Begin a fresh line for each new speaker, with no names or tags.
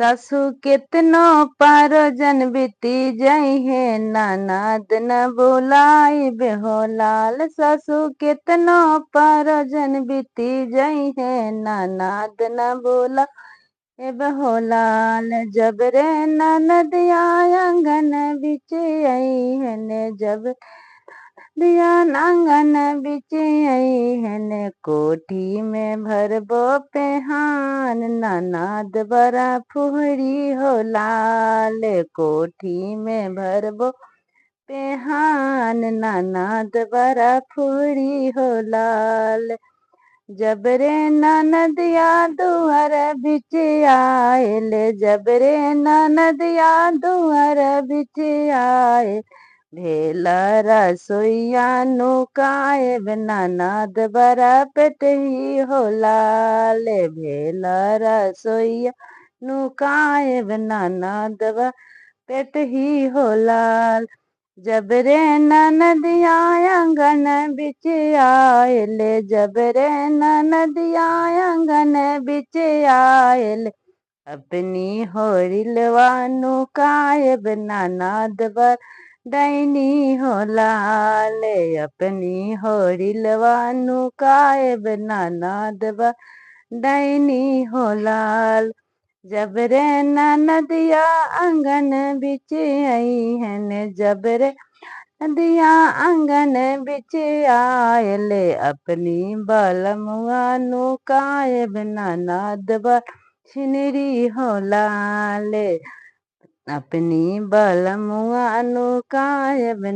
सासू केतनो पारो जन बीती जई है ननद न बुलाई बेहो लाल। सासू केतनो पारो जन बीती जई है ननद न बुला बेहो लाल। जब रे ननदिया आंगन बिच आई है ने जब दिया आंगन बिच आई है ने कोठी में भरबो पेहान ननद बड़ा फुहरी हो लाल। कोठी में भरबो पेहान ननद बड़ा फुहरी हो लाल। जब रे ननदिया दुआर बिच आयल जब रे ननदिया दुआर बिच आयल भेला रसोईया नुकाए ननद बड़ा पेटही हो लाल। भेला रसोईया नुकाए ननद बड़ा पेटही हो लाल। जब रे ननदिया आंगन बिच आयल जब रे ननदिया आंगन बिच आयल अपनी होरिलवा नुकायब ननद बर डैनी हो लाल। अपनी होरिलवा नुकायब ननद बर डैनी हो लाल। जब रे ननदिया आंगन बिच आई है ने जब रे नदिया आंगन बिच आयल अपनी बलमुआ नुकायब ननद बर छिनरी हो लाल। अपनी बलमुआ नुकायब